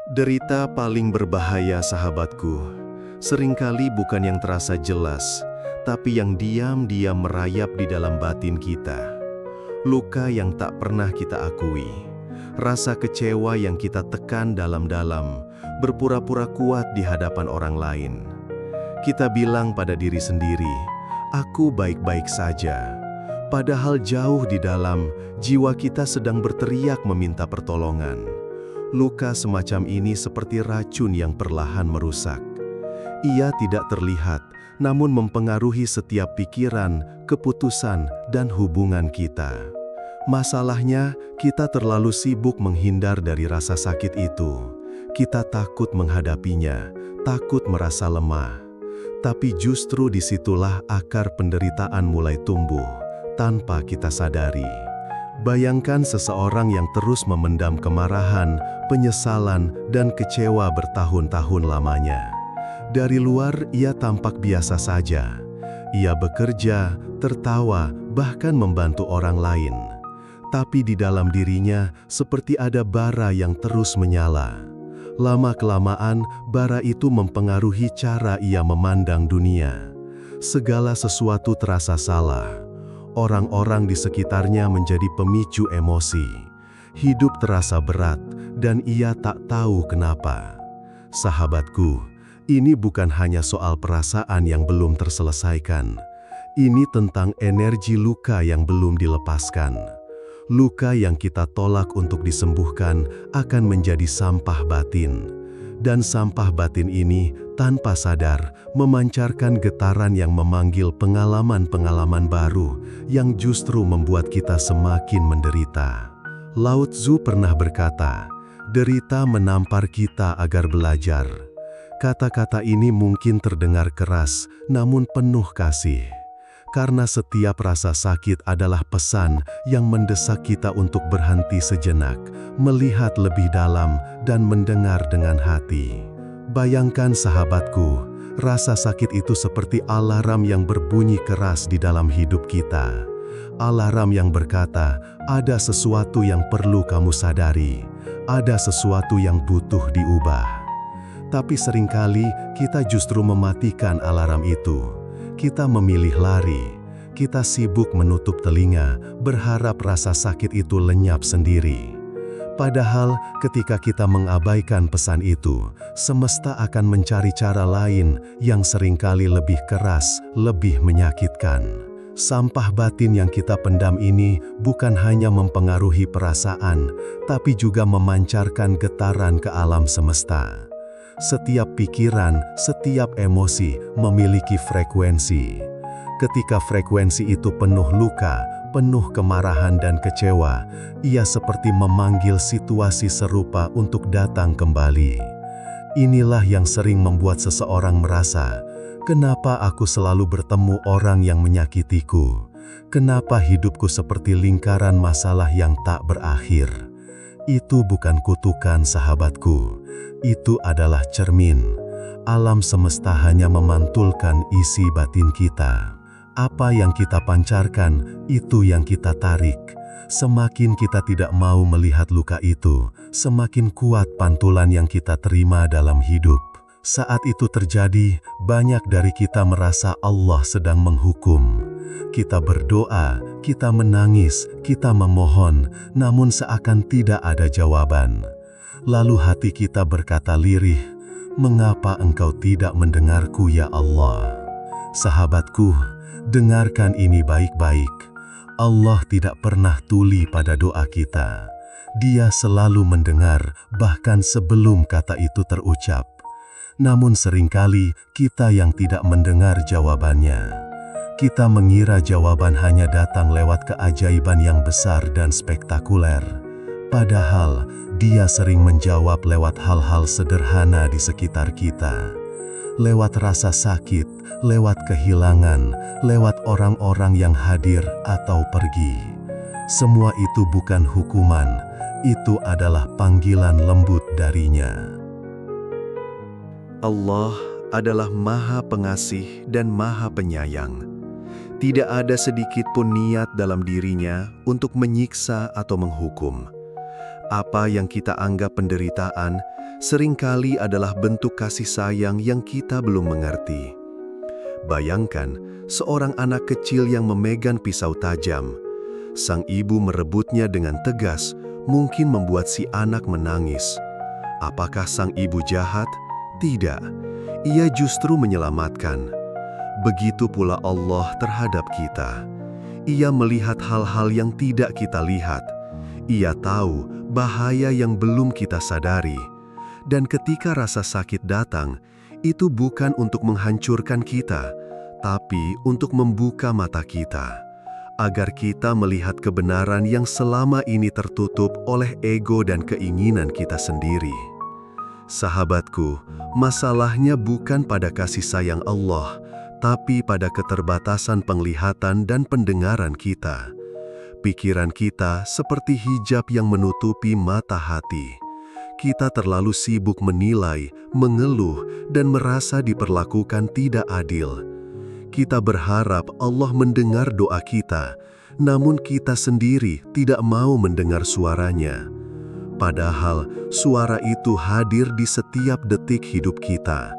Derita paling berbahaya, sahabatku, seringkali bukan yang terasa jelas, tapi yang diam-diam merayap di dalam batin kita. Luka yang tak pernah kita akui, rasa kecewa yang kita tekan dalam-dalam, berpura-pura kuat di hadapan orang lain. Kita bilang pada diri sendiri, "Aku baik-baik saja." Padahal jauh di dalam, jiwa kita sedang berteriak meminta pertolongan. Luka semacam ini seperti racun yang perlahan merusak. Ia tidak terlihat, namun mempengaruhi setiap pikiran, keputusan, dan hubungan kita. Masalahnya, kita terlalu sibuk menghindar dari rasa sakit itu. Kita takut menghadapinya, takut merasa lemah. Tapi justru disitulah akar penderitaan mulai tumbuh, tanpa kita sadari. Bayangkan seseorang yang terus memendam kemarahan, penyesalan, dan kecewa bertahun-tahun lamanya. Dari luar, ia tampak biasa saja. Ia bekerja, tertawa, bahkan membantu orang lain. Tapi di dalam dirinya, seperti ada bara yang terus menyala. Lama-kelamaan, bara itu mempengaruhi cara ia memandang dunia. Segala sesuatu terasa salah. Orang-orang di sekitarnya menjadi pemicu emosi. Hidup terasa berat, dan ia tak tahu kenapa. Sahabatku, ini bukan hanya soal perasaan yang belum terselesaikan. Ini tentang energi luka yang belum dilepaskan. Luka yang kita tolak untuk disembuhkan akan menjadi sampah batin. Dan sampah batin ini, tanpa sadar, memancarkan getaran yang memanggil pengalaman-pengalaman baru, yang justru membuat kita semakin menderita. Lao Tzu pernah berkata, "Derita menampar kita agar belajar." Kata-kata ini mungkin terdengar keras, namun penuh kasih. Karena setiap rasa sakit adalah pesan yang mendesak kita untuk berhenti sejenak, melihat lebih dalam, dan mendengar dengan hati. Bayangkan sahabatku, rasa sakit itu seperti alarm yang berbunyi keras di dalam hidup kita. Alarm yang berkata, ada sesuatu yang perlu kamu sadari, ada sesuatu yang butuh diubah. Tapi seringkali kita justru mematikan alarm itu. Kita memilih lari, kita sibuk menutup telinga, berharap rasa sakit itu lenyap sendiri. Padahal ketika kita mengabaikan pesan itu, semesta akan mencari cara lain yang seringkali lebih keras, lebih menyakitkan. Sampah batin yang kita pendam ini bukan hanya mempengaruhi perasaan, tapi juga memancarkan getaran ke alam semesta. Setiap pikiran, setiap emosi memiliki frekuensi. Ketika frekuensi itu penuh luka, penuh kemarahan dan kecewa, ia seperti memanggil situasi serupa untuk datang kembali. Inilah yang sering membuat seseorang merasa, kenapa aku selalu bertemu orang yang menyakitiku? Kenapa hidupku seperti lingkaran masalah yang tak berakhir? Itu bukan kutukan, sahabatku. Itu adalah cermin. Alam semesta hanya memantulkan isi batin kita. Apa yang kita pancarkan, itu yang kita tarik. Semakin kita tidak mau melihat luka itu, semakin kuat pantulan yang kita terima dalam hidup. Saat itu terjadi, banyak dari kita merasa Allah sedang menghukum. Kita berdoa, kita menangis, kita memohon, namun seakan tidak ada jawaban. Lalu hati kita berkata lirih, "Mengapa engkau tidak mendengarku ya Allah?" Sahabatku, dengarkan ini baik-baik. Allah tidak pernah tuli pada doa kita. Dia selalu mendengar, bahkan sebelum kata itu terucap. Namun seringkali kita yang tidak mendengar jawabannya. Kita mengira jawaban hanya datang lewat keajaiban yang besar dan spektakuler. Padahal, Dia sering menjawab lewat hal-hal sederhana di sekitar kita. Lewat rasa sakit, lewat kehilangan, lewat orang-orang yang hadir atau pergi. Semua itu bukan hukuman, itu adalah panggilan lembut darinya. Allah adalah Maha Pengasih dan Maha Penyayang. Tidak ada sedikit pun niat dalam dirinya untuk menyiksa atau menghukum. Apa yang kita anggap penderitaan seringkali adalah bentuk kasih sayang yang kita belum mengerti. Bayangkan seorang anak kecil yang memegang pisau tajam. Sang ibu merebutnya dengan tegas, mungkin membuat si anak menangis. Apakah sang ibu jahat? Tidak. Ia justru menyelamatkan. Begitu pula Allah terhadap kita. Ia melihat hal-hal yang tidak kita lihat. Ia tahu bahaya yang belum kita sadari. Dan ketika rasa sakit datang, itu bukan untuk menghancurkan kita, tapi untuk membuka mata kita, agar kita melihat kebenaran yang selama ini tertutup oleh ego dan keinginan kita sendiri. Sahabatku, masalahnya bukan pada kasih sayang Allah, tapi pada keterbatasan penglihatan dan pendengaran kita. Pikiran kita seperti hijab yang menutupi mata hati. Kita terlalu sibuk menilai, mengeluh, dan merasa diperlakukan tidak adil. Kita berharap Allah mendengar doa kita, namun kita sendiri tidak mau mendengar suaranya. Padahal suara itu hadir di setiap detik hidup kita.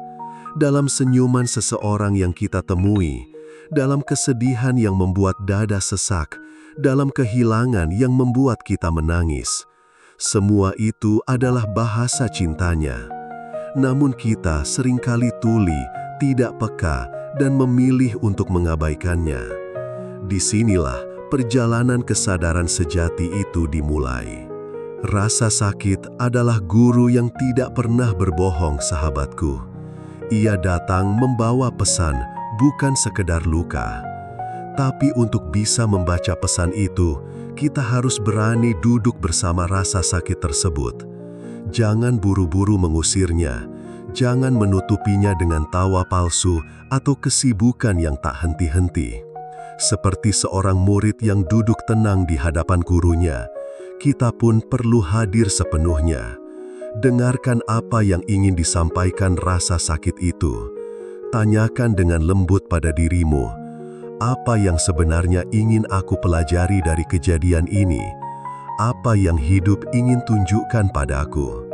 Dalam senyuman seseorang yang kita temui, dalam kesedihan yang membuat dada sesak, dalam kehilangan yang membuat kita menangis. Semua itu adalah bahasa cintanya. Namun kita seringkali tuli, tidak peka, dan memilih untuk mengabaikannya. Disinilah perjalanan kesadaran sejati itu dimulai. Rasa sakit adalah guru yang tidak pernah berbohong, sahabatku. Ia datang membawa pesan, bukan sekedar luka. Tapi untuk bisa membaca pesan itu, kita harus berani duduk bersama rasa sakit tersebut. Jangan buru-buru mengusirnya, jangan menutupinya dengan tawa palsu atau kesibukan yang tak henti-henti. Seperti seorang murid yang duduk tenang di hadapan gurunya, kita pun perlu hadir sepenuhnya. Dengarkan apa yang ingin disampaikan rasa sakit itu. Tanyakan dengan lembut pada dirimu, apa yang sebenarnya ingin aku pelajari dari kejadian ini? Apa yang hidup ingin tunjukkan padaku?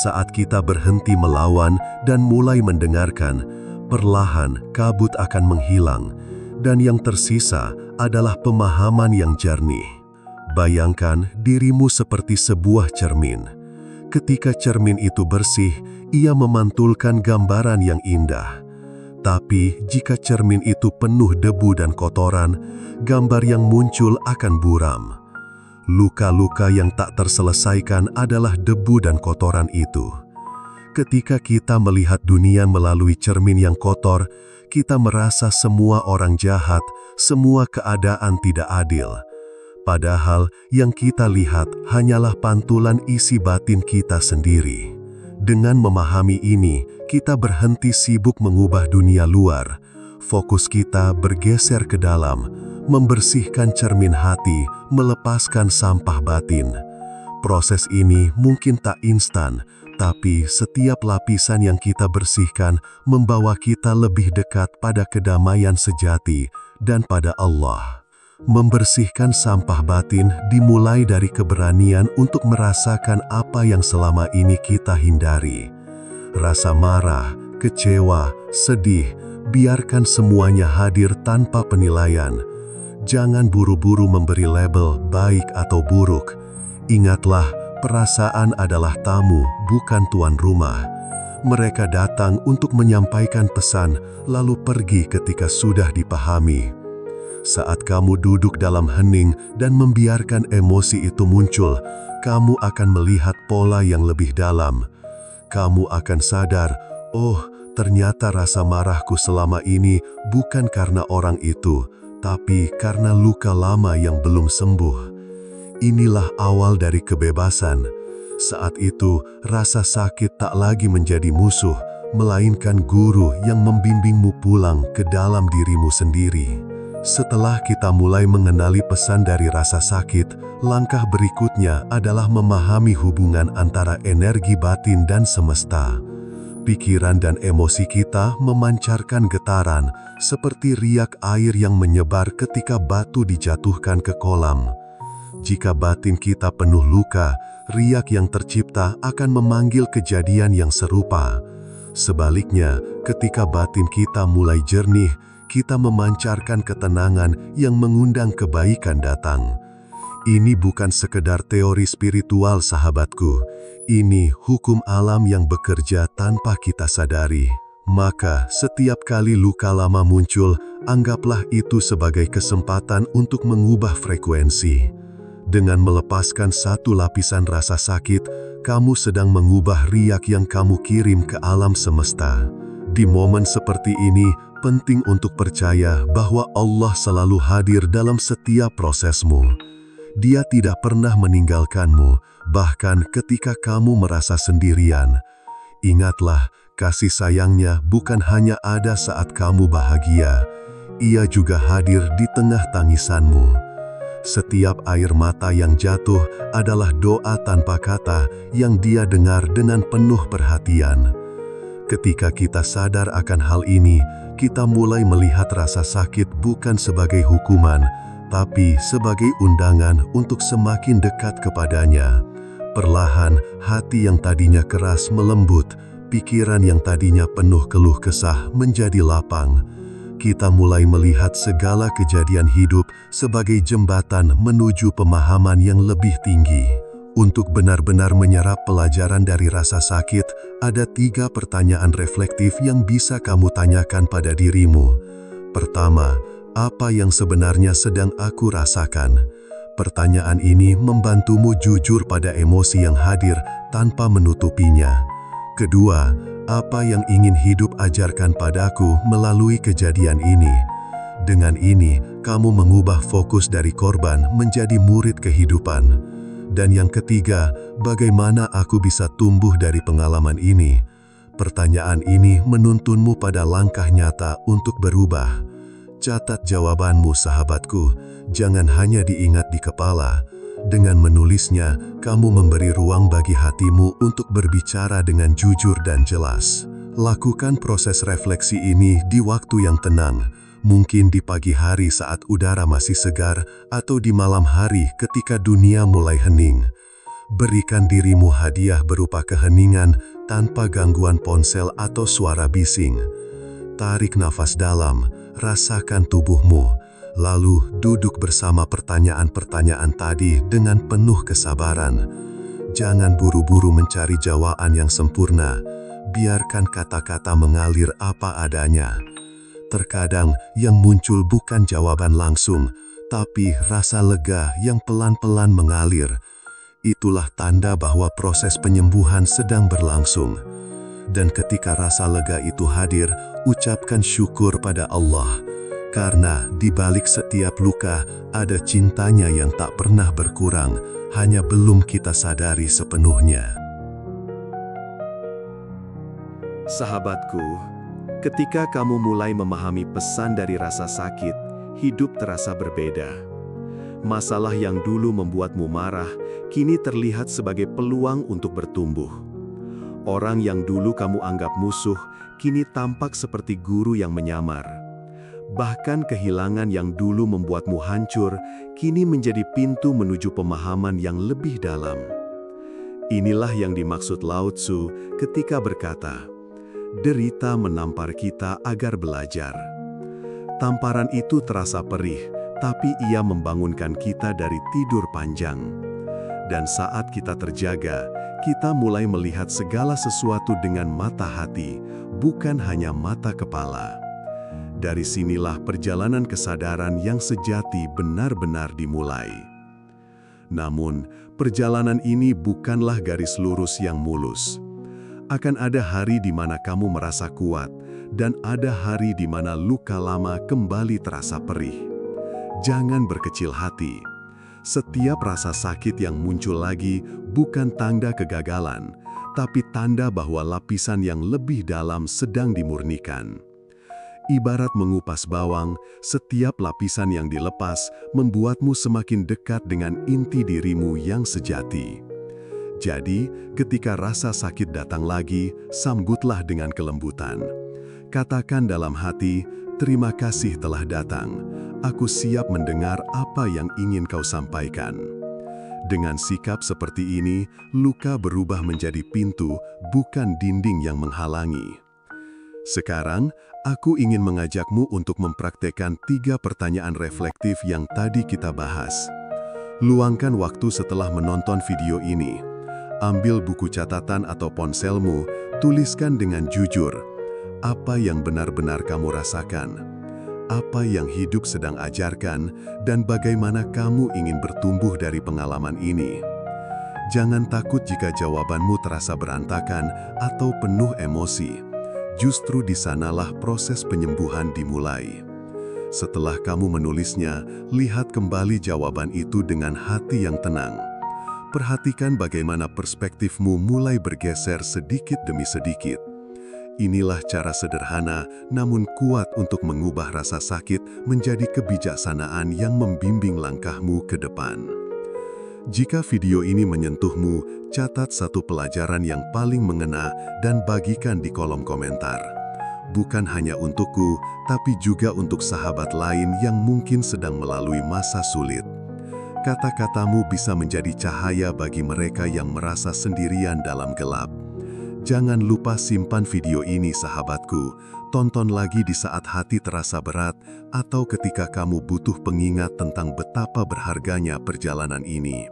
Saat kita berhenti melawan dan mulai mendengarkan, perlahan kabut akan menghilang, dan yang tersisa adalah pemahaman yang jernih. Bayangkan dirimu seperti sebuah cermin. Ketika cermin itu bersih, ia memantulkan gambaran yang indah. Tapi jika cermin itu penuh debu dan kotoran, gambar yang muncul akan buram. Luka-luka yang tak terselesaikan adalah debu dan kotoran itu. Ketika kita melihat dunia melalui cermin yang kotor, kita merasa semua orang jahat, semua keadaan tidak adil. Padahal yang kita lihat hanyalah pantulan isi batin kita sendiri. Dengan memahami ini, kita berhenti sibuk mengubah dunia luar. Fokus kita bergeser ke dalam, membersihkan cermin hati, melepaskan sampah batin. Proses ini mungkin tak instan, tapi setiap lapisan yang kita bersihkan membawa kita lebih dekat pada kedamaian sejati dan pada Allah. Membersihkan sampah batin dimulai dari keberanian untuk merasakan apa yang selama ini kita hindari. Rasa marah, kecewa, sedih, biarkan semuanya hadir tanpa penilaian. Jangan buru-buru memberi label baik atau buruk. Ingatlah, perasaan adalah tamu, bukan tuan rumah. Mereka datang untuk menyampaikan pesan, lalu pergi ketika sudah dipahami. Saat kamu duduk dalam hening dan membiarkan emosi itu muncul, kamu akan melihat pola yang lebih dalam. Kamu akan sadar, oh, ternyata rasa marahku selama ini bukan karena orang itu, tapi karena luka lama yang belum sembuh. Inilah awal dari kebebasan. Saat itu, rasa sakit tak lagi menjadi musuh, melainkan guru yang membimbingmu pulang ke dalam dirimu sendiri. Setelah kita mulai mengenali pesan dari rasa sakit, langkah berikutnya adalah memahami hubungan antara energi batin dan semesta. Pikiran dan emosi kita memancarkan getaran, seperti riak air yang menyebar ketika batu dijatuhkan ke kolam. Jika batin kita penuh luka, riak yang tercipta akan memanggil kejadian yang serupa. Sebaliknya, ketika batin kita mulai jernih, kita memancarkan ketenangan yang mengundang kebaikan datang. Ini bukan sekedar teori spiritual, sahabatku. Ini hukum alam yang bekerja tanpa kita sadari. Maka, setiap kali luka lama muncul, anggaplah itu sebagai kesempatan untuk mengubah frekuensi. Dengan melepaskan satu lapisan rasa sakit, kamu sedang mengubah riak yang kamu kirim ke alam semesta. Di momen seperti ini, penting untuk percaya bahwa Allah selalu hadir dalam setiap prosesmu. Dia tidak pernah meninggalkanmu, bahkan ketika kamu merasa sendirian. Ingatlah, kasih sayangnya bukan hanya ada saat kamu bahagia, Ia juga hadir di tengah tangisanmu. Setiap air mata yang jatuh adalah doa tanpa kata yang Dia dengar dengan penuh perhatian. Ketika kita sadar akan hal ini, kita mulai melihat rasa sakit bukan sebagai hukuman, tapi sebagai undangan untuk semakin dekat kepadanya. Perlahan, hati yang tadinya keras melembut, pikiran yang tadinya penuh keluh kesah menjadi lapang. Kita mulai melihat segala kejadian hidup sebagai jembatan menuju pemahaman yang lebih tinggi. Untuk benar-benar menyerap pelajaran dari rasa sakit, ada 3 pertanyaan reflektif yang bisa kamu tanyakan pada dirimu. Pertama, apa yang sebenarnya sedang aku rasakan? Pertanyaan ini membantumu jujur pada emosi yang hadir tanpa menutupinya. Kedua, apa yang ingin hidup ajarkan padaku melalui kejadian ini? Dengan ini, kamu mengubah fokus dari korban menjadi murid kehidupan. Dan yang ketiga, bagaimana aku bisa tumbuh dari pengalaman ini? Pertanyaan ini menuntunmu pada langkah nyata untuk berubah. Catat jawabanmu, sahabatku, jangan hanya diingat di kepala. Dengan menulisnya, kamu memberi ruang bagi hatimu untuk berbicara dengan jujur dan jelas. Lakukan proses refleksi ini di waktu yang tenang, mungkin di pagi hari saat udara masih segar, atau di malam hari ketika dunia mulai hening. Berikan dirimu hadiah berupa keheningan tanpa gangguan ponsel atau suara bising. Tarik nafas dalam, rasakan tubuhmu, lalu duduk bersama pertanyaan-pertanyaan tadi dengan penuh kesabaran. Jangan buru-buru mencari jawaban yang sempurna, biarkan kata-kata mengalir apa adanya. Terkadang yang muncul bukan jawaban langsung, tapi rasa lega yang pelan-pelan mengalir. Itulah tanda bahwa proses penyembuhan sedang berlangsung. Dan ketika rasa lega itu hadir, ucapkan syukur pada Allah. Karena di balik setiap luka ada cintanya yang tak pernah berkurang, hanya belum kita sadari sepenuhnya. Sahabatku, ketika kamu mulai memahami pesan dari rasa sakit, hidup terasa berbeda. Masalah yang dulu membuatmu marah, kini terlihat sebagai peluang untuk bertumbuh. Orang yang dulu kamu anggap musuh, kini tampak seperti guru yang menyamar. Bahkan kehilangan yang dulu membuatmu hancur, kini menjadi pintu menuju pemahaman yang lebih dalam. Inilah yang dimaksud Lao Tzu ketika berkata, "Derita menampar kita agar belajar." Tamparan itu terasa perih, tapi ia membangunkan kita dari tidur panjang. Dan saat kita terjaga, kita mulai melihat segala sesuatu dengan mata hati, bukan hanya mata kepala. Dari sinilah perjalanan kesadaran yang sejati benar-benar dimulai. Namun, perjalanan ini bukanlah garis lurus yang mulus. Akan ada hari di mana kamu merasa kuat, dan ada hari di mana luka lama kembali terasa perih. Jangan berkecil hati. Setiap rasa sakit yang muncul lagi bukan tanda kegagalan, tapi tanda bahwa lapisan yang lebih dalam sedang dimurnikan. Ibarat mengupas bawang, setiap lapisan yang dilepas membuatmu semakin dekat dengan inti dirimu yang sejati. Jadi, ketika rasa sakit datang lagi, sambutlah dengan kelembutan. Katakan dalam hati, "Terima kasih telah datang. Aku siap mendengar apa yang ingin kau sampaikan." Dengan sikap seperti ini, luka berubah menjadi pintu, bukan dinding yang menghalangi. Sekarang, aku ingin mengajakmu untuk mempraktekkan 3 pertanyaan reflektif yang tadi kita bahas. Luangkan waktu setelah menonton video ini. Ambil buku catatan atau ponselmu, tuliskan dengan jujur. Apa yang benar-benar kamu rasakan? Apa yang hidup sedang ajarkan, dan bagaimana kamu ingin bertumbuh dari pengalaman ini? Jangan takut jika jawabanmu terasa berantakan atau penuh emosi. Justru di sanalah proses penyembuhan dimulai. Setelah kamu menulisnya, lihat kembali jawaban itu dengan hati yang tenang. Perhatikan bagaimana perspektifmu mulai bergeser sedikit demi sedikit. Inilah cara sederhana namun kuat untuk mengubah rasa sakit menjadi kebijaksanaan yang membimbing langkahmu ke depan. Jika video ini menyentuhmu, catat satu pelajaran yang paling mengena dan bagikan di kolom komentar. Bukan hanya untukku, tapi juga untuk sahabat lain yang mungkin sedang melalui masa sulit. Kata-katamu bisa menjadi cahaya bagi mereka yang merasa sendirian dalam gelap. Jangan lupa simpan video ini, sahabatku. Tonton lagi di saat hati terasa berat atau ketika kamu butuh pengingat tentang betapa berharganya perjalanan ini.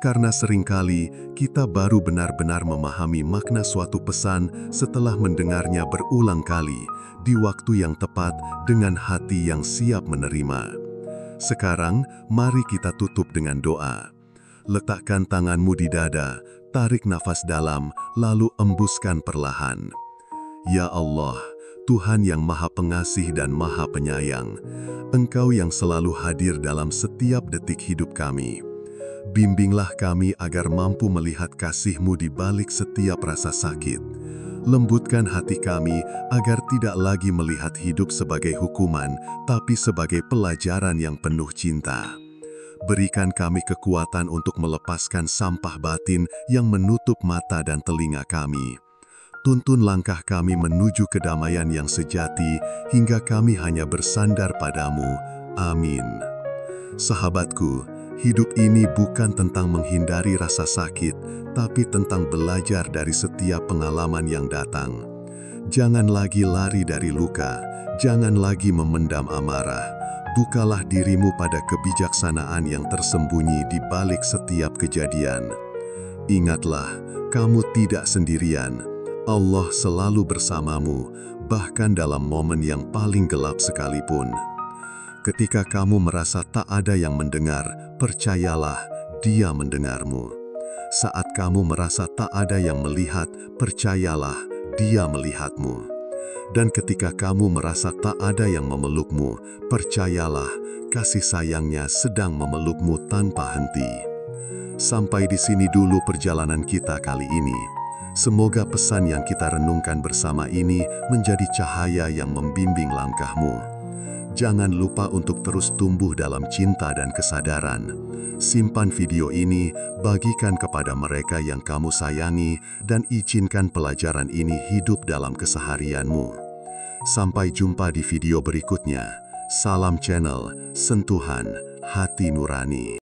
Karena seringkali kita baru benar-benar memahami makna suatu pesan setelah mendengarnya berulang kali, di waktu yang tepat dengan hati yang siap menerima. Sekarang, mari kita tutup dengan doa. Letakkan tanganmu di dada, tarik nafas dalam, lalu embuskan perlahan. Ya Allah, Tuhan yang Maha Pengasih dan Maha Penyayang, Engkau yang selalu hadir dalam setiap detik hidup kami. Bimbinglah kami agar mampu melihat kasih-Mu di balik setiap rasa sakit. Lembutkan hati kami agar tidak lagi melihat hidup sebagai hukuman, tapi sebagai pelajaran yang penuh cinta. Berikan kami kekuatan untuk melepaskan sampah batin yang menutup mata dan telinga kami. Tuntun langkah kami menuju kedamaian yang sejati hingga kami hanya bersandar padamu. Amin. Sahabatku, hidup ini bukan tentang menghindari rasa sakit, tapi tentang belajar dari setiap pengalaman yang datang. Jangan lagi lari dari luka, jangan lagi memendam amarah. Bukalah dirimu pada kebijaksanaan yang tersembunyi di balik setiap kejadian. Ingatlah, kamu tidak sendirian. Allah selalu bersamamu, bahkan dalam momen yang paling gelap sekalipun. Ketika kamu merasa tak ada yang mendengar, percayalah, Dia mendengarmu. Saat kamu merasa tak ada yang melihat, percayalah, Dia melihatmu. Dan ketika kamu merasa tak ada yang memelukmu, percayalah, kasih sayangnya sedang memelukmu tanpa henti. Sampai di sini dulu perjalanan kita kali ini. Semoga pesan yang kita renungkan bersama ini menjadi cahaya yang membimbing langkahmu. Jangan lupa untuk terus tumbuh dalam cinta dan kesadaran. Simpan video ini, bagikan kepada mereka yang kamu sayangi, dan izinkan pelajaran ini hidup dalam keseharianmu. Sampai jumpa di video berikutnya. Salam channel Sentuhan Hati Nurani.